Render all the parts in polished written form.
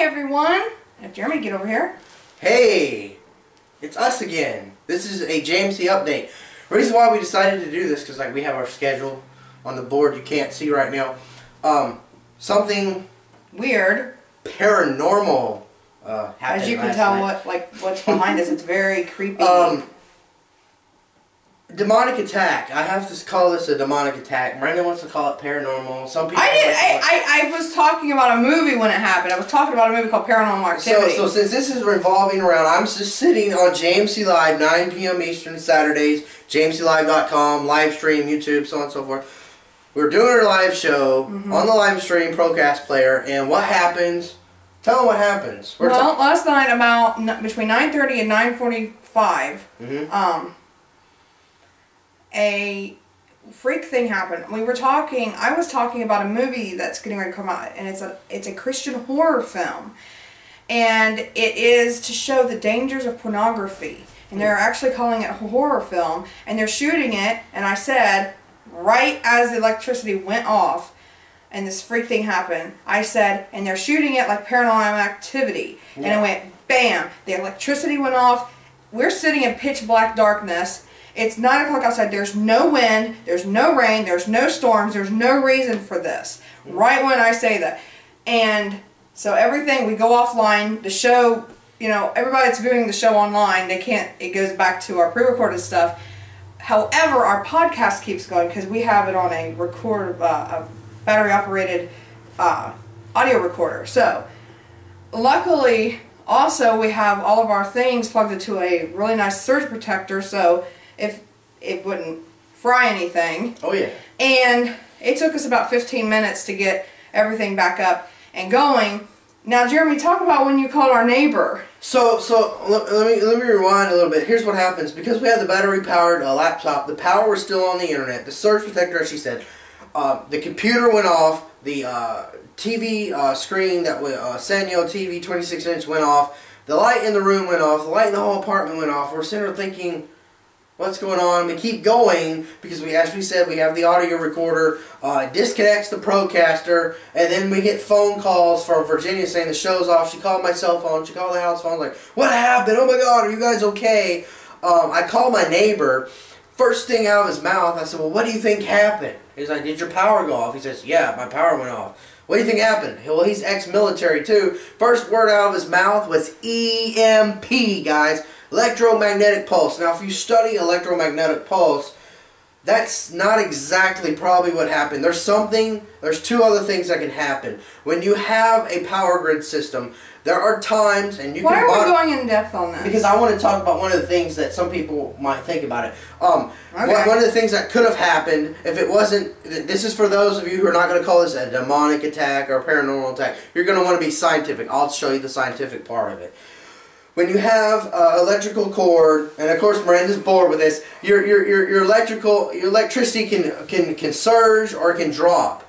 everyone. If Jeremy get over here. Hey, it's us again. This is a JMC update. The reason why we decided to do this because we have our schedule on the board you can't see right now. Something weird, paranormal happened. As you can tell, what's behind us. It's very creepy. Demonic attack. I have to call this a demonic attack. Miranda wants to call it paranormal. Some people. I was talking about a movie when it happened. I was talking about a movie called Paranormal Activity. So since this is revolving around, I'm just sitting on JMC Live, 9 p.m. Eastern Saturdays, JMCLive.com, live stream, YouTube, so on and so forth. We're doing our live show on the live stream Procast player, and what happens? Tell them what happens. Well, last night about between 9:30 and 9:45, a freak thing happened. I was talking about a movie that's getting ready to come out, and it's a Christian horror film, and it is to show the dangers of pornography, and they're actually calling it a horror film, and they're shooting it, and I said, right as the electricity went off, and this freak thing happened, I said, and they're shooting it like Paranormal Activity, and it went bam, the electricity went off, we're sitting in pitch black darkness. It's 9 o'clock outside. There's no wind. There's no rain. There's no storms. There's no reason for this. Right when I say that. And so everything, we go offline. The show, everybody that's viewing the show online, they can't, it goes back to our pre-recorded stuff. However, our podcast keeps going because we have it on a a battery-operated audio recorder. So, luckily, also, we have all of our things plugged into a really nice surge protector, so if it wouldn't fry anything. Oh yeah. And it took us about 15 minutes to get everything back up and going. Now, Jeremy, talk about when you called our neighbor. So let me rewind a little bit. Here's what happens. Because we had the battery-powered laptop, the power was still on the internet. The surge protector, as she said, the computer went off. The TV screen that was Sanyo TV 26-inch went off. The light in the room went off. The light in the whole apartment went off. We're sitting there thinking, what's going on? We keep going because as we said, we have the audio recorder. It disconnects the Procaster, and then we get phone calls from Virginia saying the show's off. She called my cell phone. She called the house phone. Like, what happened? Oh my God, are you guys okay? I called my neighbor. First thing out of his mouth, I said, well, what do you think happened? He's like, did your power go off? He says, yeah, my power went off. What do you think happened? Well, he's ex-military too. First word out of his mouth was EMP, guys. Electromagnetic pulse. Now, if you study electromagnetic pulse, that's not exactly probably what happened. There's two other things that can happen. When you have a power grid system, there are times, and Why are we going in depth on this? Because I want to talk about one of the things that some people might think about it. One of the things that could have happened, if it wasn't, this is for those of you who are not going to call this a demonic attack or a paranormal attack. You're going to want to be scientific. I'll show you the scientific part of it. When you have electrical cord, and of course Miranda's bored with this, your electricity can surge or it can drop.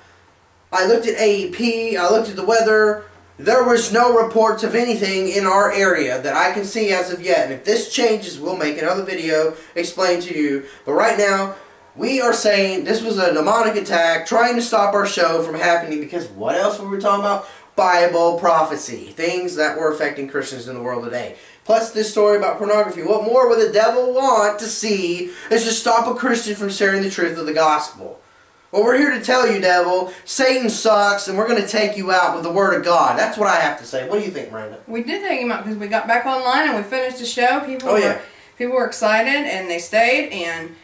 I looked at AEP, I looked at the weather. There was no reports of anything in our area that I can see as of yet. And if this changes, we'll make another video explain to you. But right now, we are saying this was a demonic attack trying to stop our show from happening because what else were we talking about? Bible prophecy. Things that were affecting Christians in the world today. Plus this story about pornography. What more would the devil want to see is to stop a Christian from sharing the truth of the gospel? Well, we're here to tell you, devil, Satan sucks, and we're going to take you out with the Word of God. That's what I have to say. What do you think, Miranda? We did take him out because we got back online and we finished the show. People were excited, and they stayed, and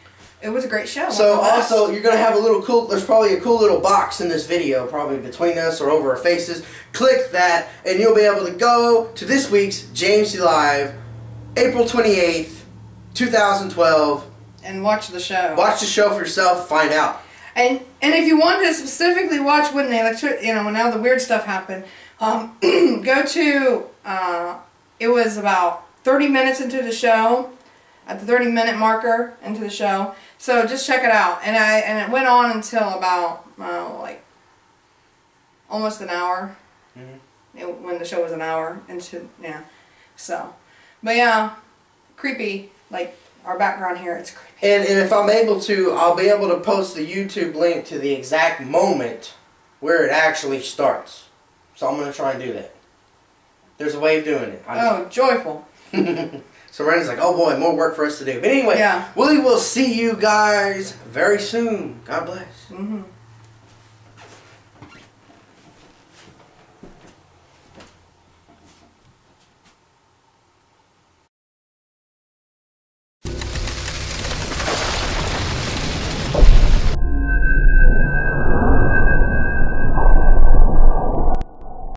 it was a great show. So also, you're going to have there's probably a cool little box in this video, probably between us or over our faces. Click that, and you'll be able to go to this week's JMC Live, April 28th, 2012. And watch the show. Watch the show for yourself, find out. And if you want to specifically watch when when all the weird stuff happened, go to, it was about 30 minutes into the show, at the 30-minute marker into the show. So just check it out. And it went on until about, almost an hour. When the show was an hour into, So, but yeah, creepy, our background here, it's creepy. And if I'm able to, I'll be able to post the YouTube link to the exact moment where it actually starts. So I'm going to try and do that. There's a way of doing it. Oh, joyful. So Miranda's like, oh boy, more work for us to do. But anyway, yeah. we will see you guys very soon. God bless. Mm-hmm.